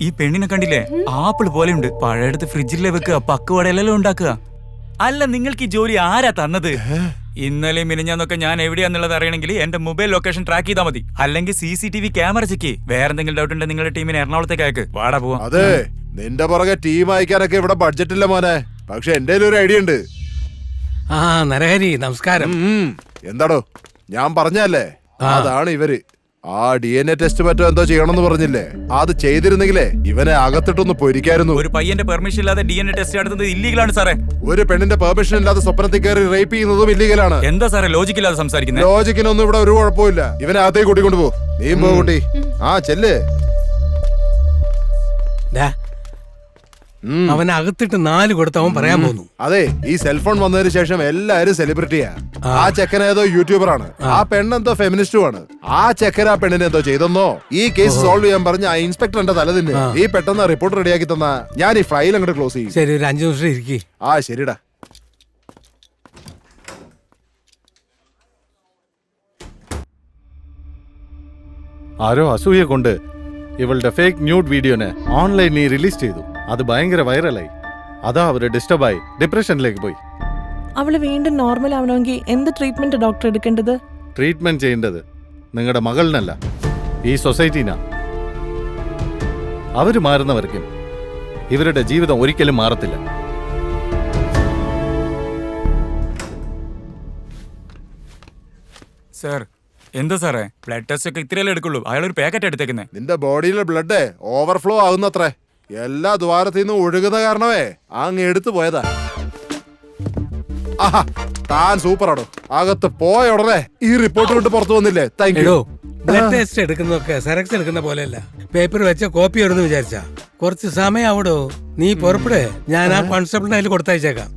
ഈ പെണ്ണിനെ കണ്ടില്ലേ? ആപ്പിൾ പോലെയുണ്ട്. പഴയെടുത്ത് ഫ്രിഡ്ജിലെ വെക്കുക, പക്കുവടയിലെല്ലാം ഉണ്ടാക്കുക. അല്ല, നിങ്ങൾക്ക് ഈ ജോലി ആരാ തന്നത്? ഇന്നലെ മിനിഞ്ഞാന്നൊക്കെ ഞാൻ എവിടെയാന്നുള്ളത് അറിയണമെങ്കിൽ എന്റെ മൊബൈൽ ലൊക്കേഷൻ ട്രാക്ക് ചെയ്താൽ മതി. അല്ലെങ്കിൽ CCTV ക്യാമറ ചെക്ക്. വേറെന്തെങ്കിലും ഡൗട്ട് ഉണ്ടെങ്കിൽ നിങ്ങളുടെ ടീമിനെ എറണാകുളത്തേക്ക് അയക്ക്. വാടാ പോവാ. അതെ, നിന്റെ പുറകെ ടീം അയക്കാനൊക്കെ ഇവിടെ ബഡ്ജറ്റ് ഇല്ല മോനെ. പക്ഷെ എന്റെ ഒരു ഐഡിയ ഉണ്ട്. ആ നരഹരി, നമസ്കാരം. എന്താടോ ഞാൻ പറഞ്ഞല്ലേ, അതാണ് ഇവര്. ആ DNA ടെസ്റ്റ് മറ്റോ എന്തോ ചെയ്യണമെന്ന് പറഞ്ഞില്ലേ, അത് ചെയ്തിരുന്നെങ്കിലേ ഇവനെ അകത്തിട്ടൊന്ന് പൊരിക്കായിരുന്നു. ഒരു പയ്യന്റെ പെർമിഷൻ ഇല്ലാതെ DNA ടെസ്റ്റ് നടത്തുന്നത് ഇല്ലീഗലാണ് സാറേ. ഒരു പെണ്ണിന്റെ പെർമിഷൻ ഇല്ലാതെ സ്വപ്നത്തിൽ കയറി റേപ്പ് ചെയ്യുന്നതും ഇല്ലീഗലാണ്. എന്താ സാറേ ലോജിക്കില്ലാതെ സംസാരിക്കുന്നത്? ലോജിക്കിനൊന്നും ഇവിടെ ഒരു കുഴപ്പമില്ല. ഇവനെ അകത്തേക്ക് കൂട്ടിക്കൊണ്ടു പോ. നീ പോ കുട്ടി. ആ ചെല്ല്. അവൻ അകത്തിട്ട് 4 കൊടുത്ത് അവൻ പറയാൻ പോന്നു. അതെ, ഈ സെൽഫോൺ വന്നതിന് ശേഷം എല്ലാരും സെലിബ്രിറ്റിയാ. ആ ചെക്കൻ ഏതോ യൂട്യൂബറാണ്, ആ പെണ്ണെന്തോ ഫെമിനിസ്റ്റുമാണ്. ആ ചെക്കൻ ആ പെണ്ണിനെ എന്തോ ചെയ്തെന്നോ. ഈ കേസ് സോൾവ് ചെയ്യാൻ പറഞ്ഞ ആ ഇൻസ്പെക്ടറിന്റെ തല തന്നെ ഈ പെട്ടെന്ന് റിപ്പോർട്ട് റെഡിയാക്കി തന്നാ ഞാൻ ഈ ഫയൽ അങ്ങോട്ട് ക്ലോസ് ചെയ്യും. ശരി, ഒരു 5 നിമിഷം ഇരിക്കി. ആ ശരിടാ. ആരോ അസൂയ കൊണ്ട് ഇവളുടെ ഫേക്ക് ന്യൂഡ് വീഡിയോനെ ഓൺലൈനിൽ റിലീസ് ചെയ്തു. അത് ഭയങ്കര വൈറലായി. അതാ അവര് ഡിസ്റ്റർബായി ഡിപ്രഷനിലേക്ക് പോയി. അവള് വീണ്ടും നോർമൽ ആവണമെങ്കിൽ എന്ത് ട്രീറ്റ്മെന്റ് ഡോക്ടർ എടുക്കേണ്ടത്? ട്രീറ്റ്മെന്റ് ചെയ്യേണ്ടത് നിങ്ങളുടെ മകളിനല്ല, ഈ സൊസൈറ്റീനാ. അവര് മാറുന്നവർക്കും ഇവരുടെ ജീവിതം ഒരിക്കലും മാറത്തില്ല. സാർ എന്താ സാറേ, ബ്ലഡ് ടെസ്റ്റ് ഒക്കെ ഇത്രയല്ലേ എടുക്കുള്ളൂ? അയാളൊരു പാക്കറ്റ് എടുത്തേക്കുന്നേ. നിന്റെ ബോഡിയിലെ ബ്ലഡ് ഓവർഫ്ലോ ആകുന്നത്രേ. എല്ലാ ദ്വാരത്തിൽ നിന്നും ഒഴുകുന്ന കാരണമേ അങ്ങ് എടുത്തു പോയതാ. ആഹാ, താൻ സൂപ്പറാണോ. അകത്ത് പോയ ഉടനെ ഈ റിപ്പോർട്ട് കൊണ്ട് പുറത്തു വന്നില്ലേ? Thank you. ബ്ലഡ് ടെസ്റ്റ് എടുക്കുന്നതൊക്കെ സെറക്സ് എടുക്കുന്ന പോലെയല്ല. പേപ്പർ വെച്ച കോപ്പി വരുന്നു വിചാരിച്ചാ കുറച്ച് സമയം ആവടോ. നീ പുറപ്പെടേ, ഞാൻ ആ കോൺസ്റ്റബിളിന് അതിൽ കൊടുത്തയച്ചേക്കാം.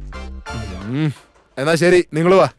എന്നാ ശരി, നിങ്ങൾ വാ.